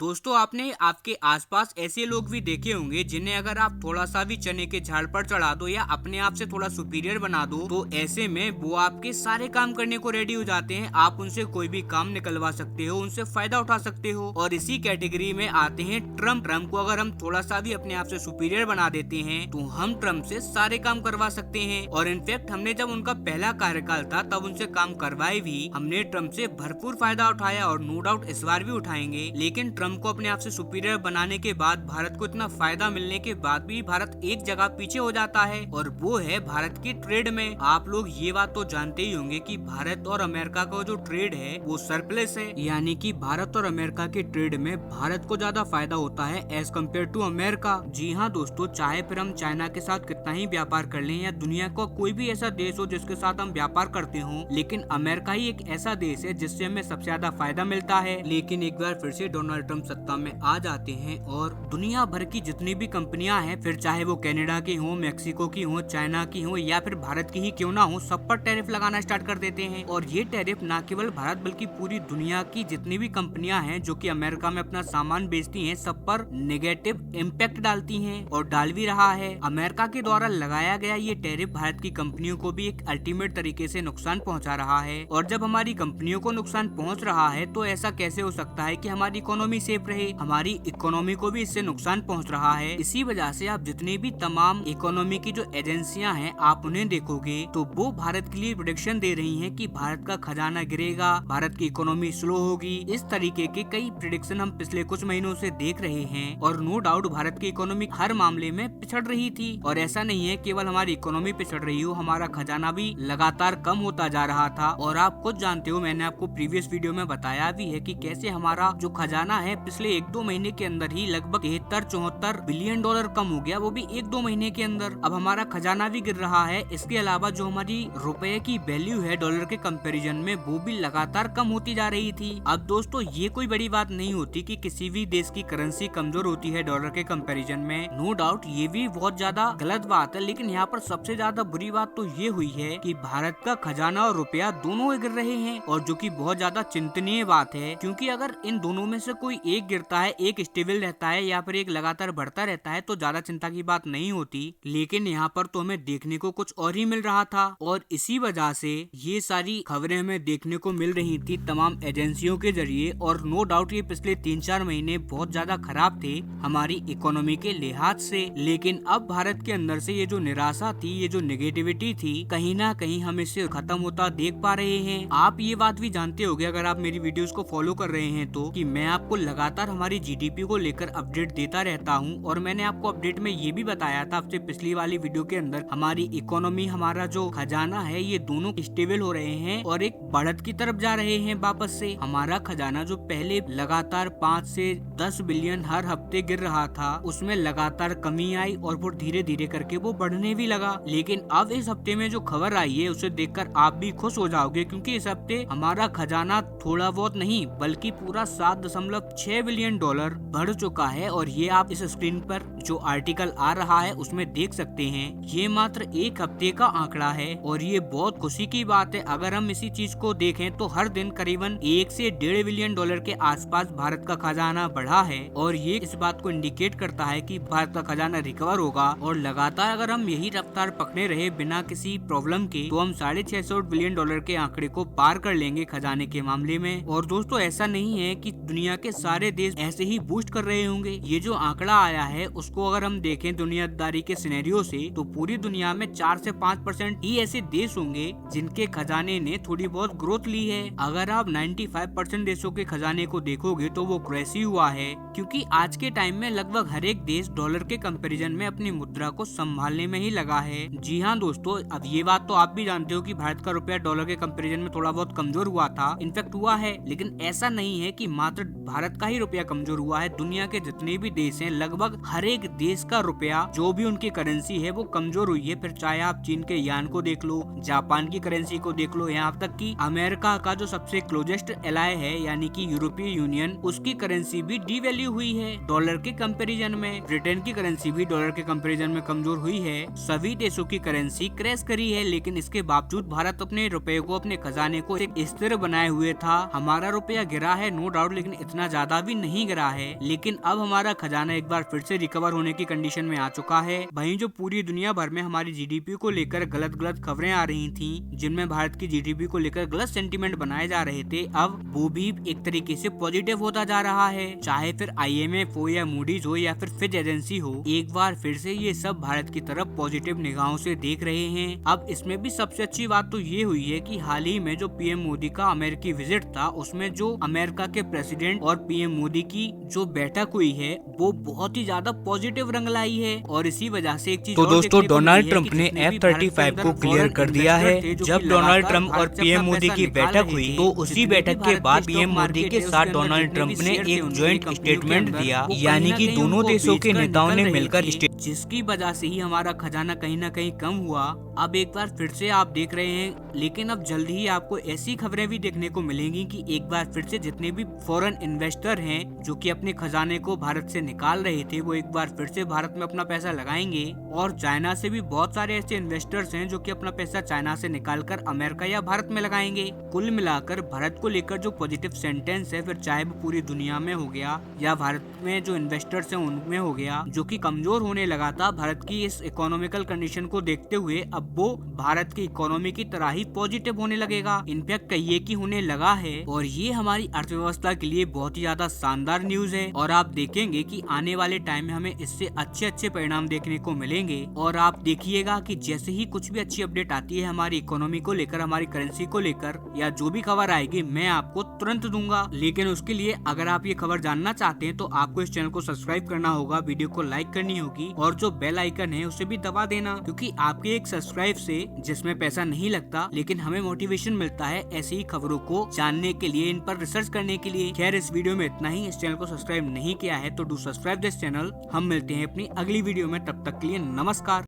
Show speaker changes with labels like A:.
A: दोस्तों आपने आपके आसपास ऐसे लोग भी देखे होंगे जिन्हें अगर आप थोड़ा सा भी चने के झाड़ पर चढ़ा दो या अपने आप से थोड़ा सुपीरियर बना दो तो ऐसे में वो आपके सारे काम करने को रेडी हो जाते हैं। आप उनसे कोई भी काम निकलवा सकते हो, उनसे फायदा उठा सकते हो। और इसी कैटेगरी में आते हैं ट्रम्प। ट्रम्प को अगर हम थोड़ा सा भी अपने आप से सुपीरियर बना देते हैं तो हम ट्रम्प से सारे काम करवा सकते हैं। और इनफैक्ट हमने जब उनका पहला कार्यकाल था तब उनसे काम करवाए भी। हमने ट्रम्प से भरपूर फायदा उठाया और नो डाउट इस बार भी उठाएंगे। लेकिन ट्रम्प को अपने आप से सुपीरियर बनाने के बाद भारत को इतना फायदा मिलने के बाद भी भारत एक जगह पीछे हो जाता है और वो है भारत की ट्रेड में। आप लोग ये बात तो जानते ही होंगे कि भारत और अमेरिका का जो ट्रेड है वो सरप्लस है, यानी कि भारत और अमेरिका के ट्रेड में भारत को ज्यादा फायदा होता है एज कम्पेयर टू अमेरिका। जी हाँ दोस्तों, चाहे फिर हम चाइना के साथ कितना ही व्यापार कर लें या दुनिया का कोई भी ऐसा देश हो जिसके साथ हम व्यापार करते हो, लेकिन अमेरिका ही एक ऐसा देश है जिससे हमें सबसे ज्यादा फायदा मिलता है। लेकिन एक बार फिर से डोनाल्ड ट्रम्प सत्ता में आ जाते हैं और दुनिया भर की जितनी भी कंपनियां हैं, फिर चाहे वो कनाडा की हो, मेक्सिको की हो, चाइना की हो या फिर भारत की ही क्यों ना हो, सब पर टैरिफ लगाना स्टार्ट कर देते हैं। और ये टैरिफ न केवल भारत बल्कि पूरी दुनिया की जितनी भी कंपनियां हैं जो कि अमेरिका में अपना सामान बेचती हैं, सब पर नेगेटिव इम्पैक्ट डालती हैं और डाल भी रहा है। अमेरिका के द्वारा लगाया गया ये टैरिफ भारत की कंपनियों को भी एक अल्टीमेट तरीके से नुकसान पहुंचा रहा है। और जब हमारी कंपनियों को नुकसान पहुंच रहा है तो ऐसा कैसे हो सकता है कि हमारी इकोनॉमी सेफ रहे? हमारी इकोनॉमी को भी इससे नुकसान पहुंच रहा है। इसी वजह से आप जितनी भी तमाम इकोनॉमी की जो एजेंसियां हैं आप उन्हें देखोगे तो वो भारत के लिए प्रेडिक्शन दे रही हैं कि भारत का खजाना गिरेगा, भारत की इकोनॉमी स्लो होगी। इस तरीके के कई प्रेडिक्शन हम पिछले कुछ महीनों से देख रहे हैं और नो डाउट भारत की इकोनॉमी हर मामले में पिछड़ रही थी। और ऐसा नहीं है केवल हमारी इकोनॉमी पिछड़ रही हो, हमारा खजाना भी लगातार कम होता जा रहा था। और आप खुद जानते हो, मैंने आपको प्रीवियस वीडियो में बताया भी है कि कैसे हमारा जो खजाना है पिछले 1-2 महीने के अंदर ही लगभग 73-74 बिलियन डॉलर कम हो गया, वो भी 1-2 महीने के अंदर। अब हमारा खजाना भी गिर रहा है। इसके अलावा जो हमारी रुपए की वैल्यू है डॉलर के कंपैरिजन में, वो भी लगातार कम होती जा रही थी। अब दोस्तों ये कोई बड़ी बात नहीं होती कि किसी भी देश की करेंसी कमजोर होती है डॉलर के कंपैरिजन में, नो डाउट ये भी बहुत ज्यादा गलत बात है। लेकिन यहाँ पर सबसे ज्यादा बुरी बात तो ये हुई है कि भारत का खजाना और रुपया दोनों गिर रहे हैं, और जो कि बहुत ज्यादा चिंतनीय बात है। क्योंकि अगर इन दोनों में से कोई एक गिरता है, एक स्टेबल रहता है या फिर एक लगातार बढ़ता रहता है तो ज्यादा चिंता की बात नहीं होती। लेकिन यहाँ पर तो हमें देखने को कुछ और ही मिल रहा था और इसी वजह से ये सारी खबरें हमें देखने को मिल रही थी तमाम एजेंसियों के जरिए। और नो डाउट ये पिछले 3-4 महीने बहुत ज्यादा खराब थे हमारी इकोनॉमी के लिहाज से। लेकिन अब भारत के अंदर से ये जो निराशा थी, ये जो नेगेटिविटी थी, कहीं ना कहीं हम इससे खत्म होता देख पा रहे हैं। आप ये बात भी जानते होंगे अगर आप मेरी वीडियोस को फॉलो कर रहे हैं तो, कि मैं आपको लगातार हमारी जीडीपी को लेकर अपडेट देता रहता हूं। और मैंने आपको अपडेट में ये भी बताया था आपसे पिछली वाली वीडियो के अंदर, हमारी इकोनॉमी, हमारा जो खजाना है, ये दोनों स्टेबल हो रहे हैं और एक बढ़त की तरफ जा रहे हैं वापस से। हमारा खजाना जो पहले लगातार 5 से 10 बिलियन हर हफ्ते गिर रहा था, उसमें लगातार कमी आई और फिर धीरे धीरे करके वो बढ़ने भी लगा। लेकिन अब इस हफ्ते में जो खबर आई है उसे देखकर आप भी खुश हो जाओगे, क्योंकि इस हफ्ते हमारा खजाना थोड़ा बहुत नहीं बल्कि पूरा 7.6 बिलियन डॉलर बढ़ चुका है। और ये आप इस स्क्रीन पर जो आर्टिकल आ रहा है उसमें देख सकते हैं। ये मात्र एक हफ्ते का आंकड़ा है और ये बहुत खुशी की बात है। अगर हम इसी चीज को देखें तो हर दिन करीबन 1 से 1.5 बिलियन डॉलर के आसपास भारत का खजाना बढ़ा है और ये इस बात को इंडिकेट करता है कि भारत का खजाना रिकवर होगा। और लगातार अगर हम यही रफ्तार पकड़े रहे बिना किसी प्रॉब्लम के तो हम 650 बिलियन डॉलर के आंकड़े को पार कर लेंगे खजाने के मामले में। और दोस्तों ऐसा नहीं है कि दुनिया के सारे देश ऐसे ही बूस्ट कर रहे होंगे। ये जो आंकड़ा आया है उसको अगर हम देखें दुनियादारी के सिनेरियो से, तो पूरी दुनिया में 4 से 5% ही ऐसे देश होंगे जिनके खजाने ने थोड़ी बहुत ग्रोथ ली है। अगर आप 95% देशों के खजाने को देखोगे तो वो क्रैश ही हुआ है, क्योंकि आज के टाइम में लगभग हर एक देश डॉलर के कंपैरिजन में अपनी मुद्रा को संभालने में ही लगा है। जी हाँ दोस्तों, अब ये बात तो आप भी जानते हो कि भारत का रुपया डॉलर के कंपैरिजन में थोड़ा बहुत कमजोर हुआ था, इनफैक्ट हुआ है। लेकिन ऐसा नहीं है कि मात्र भारत का ही रुपया कमजोर हुआ है। दुनिया के जितने भी देश हैं, लगभग हर एक देश का रुपया जो भी उनकी करेंसी है वो कमजोर हुई है। फिर चाहे आप चीन के यान को देख लो, जापान की करेंसी को देख लो, यहाँ तक कि अमेरिका का जो सबसे क्लोजेस्ट एलाय है यानी कि यूरोपीय यूनियन, उसकी करेंसी भी डीवैल्यू हुई है डॉलर के कंपैरिजन में। ब्रिटेन की करेंसी भी डॉलर के कंपैरिजन में कमजोर हुई है। सभी देशों की करेंसी क्रैश करी है, लेकिन इसके बावजूद भारत अपने रुपए को, अपने खजाने को एक स्थिर बनाए हुए था। हमारा रुपया गिरा है नो डाउट, लेकिन इतना ज्यादा ज्यादा भी नहीं गिरा है, लेकिन अब हमारा खजाना एक बार फिर से रिकवर होने की कंडीशन में आ चुका है। वहीं जो पूरी दुनिया भर में हमारी जीडीपी को लेकर गलत गलत खबरें आ रही थी, जिनमें भारत की जीडीपी को लेकर गलत सेंटीमेंट बनाए जा रहे थे, अब वो भी एक तरीके से पॉजिटिव होता जा रहा है। चाहे फिर IMF हो या मूडीज हो या फिर फिच एजेंसी हो, एक बार फिर से ये सब भारत की तरफ पॉजिटिव निगाहों से देख रहे हैं। अब इसमें भी सबसे अच्छी बात तो ये हुई है कि हाल ही में जो PM मोदी का अमेरिकी विजिट था, उसमें जो अमेरिका के प्रेसिडेंट और PM मोदी की जो बैठक हुई है वो बहुत ही ज्यादा पॉजिटिव रंग लाई है। और इसी वजह से एक चीज
B: तो दोस्तों, डोनाल्ड ट्रंप ने F-35 को क्लियर कर दिया है। जब डोनाल्ड ट्रंप और PM मोदी की बैठक हुई तो उसी बैठक के बाद PM मोदी के साथ डोनाल्ड ट्रंप ने एक ज्वाइंट स्टेटमेंट दिया, यानी कि दोनों देशों के नेताओं ने मिलकर
A: जिसकी वजह से ही हमारा खजाना कहीं न कहीं कम हुआ। अब एक बार फिर से आप देख रहे हैं, लेकिन अब जल्द ही आपको ऐसी खबरें भी देखने को मिलेंगी कि एक बार फिर से जितने भी फॉरेन इन्वेस्टर हैं जो कि अपने खजाने को भारत से निकाल रहे थे, वो एक बार फिर से भारत में अपना पैसा लगाएंगे। और चाइना से भी बहुत सारे ऐसे इन्वेस्टर्स हैं जो कि अपना पैसा चाइना से निकालकर अमेरिका या भारत में लगाएंगे। कुल मिलाकर भारत को लेकर जो पॉजिटिव सेंटेंस है, फिर चाहे वो पूरी दुनिया में हो गया या भारत में जो इन्वेस्टर्स हैं उनमें हो गया, जो कि कमजोर होने लगा था भारत की इस इकोनॉमिकल कंडीशन को देखते हुए, अब वो भारत की इकोनॉमी की तरह ही पॉजिटिव होने लगेगा। इनफैक्ट कहिए कि होने लगा है। और ये हमारी अर्थव्यवस्था के लिए बहुत ही ज्यादा शानदार न्यूज है। और आप देखेंगे कि आने वाले टाइम में हमें इससे अच्छे अच्छे परिणाम देखने को मिलेंगे। और आप देखिएगा कि जैसे ही कुछ भी अच्छी अपडेट आती है हमारी इकोनॉमी को लेकर, हमारी करेंसी को लेकर, या जो भी खबर आएगी मैं आपको तुरंत दूंगा। लेकिन उसके लिए अगर आप ये खबर जानना चाहते हैं तो आपको इस चैनल को सब्सक्राइब करना होगा, वीडियो को लाइक करनी होगी और जो बेल आइकन है उसे भी दबा देना, क्योंकि आपके एक सब्सक्राइब से, जिसमें पैसा नहीं लगता लेकिन हमें मोटिवेशन मिलता है ऐसी ही खबरों को जानने के लिए, इन पर रिसर्च करने के लिए। खैर, इस वीडियो में इतना ही। इस चैनल को सब्सक्राइब नहीं किया है तो डू सब्सक्राइब दिस चैनल। हम मिलते हैं अपनी अगली वीडियो में, तब तक के लिए नमस्कार।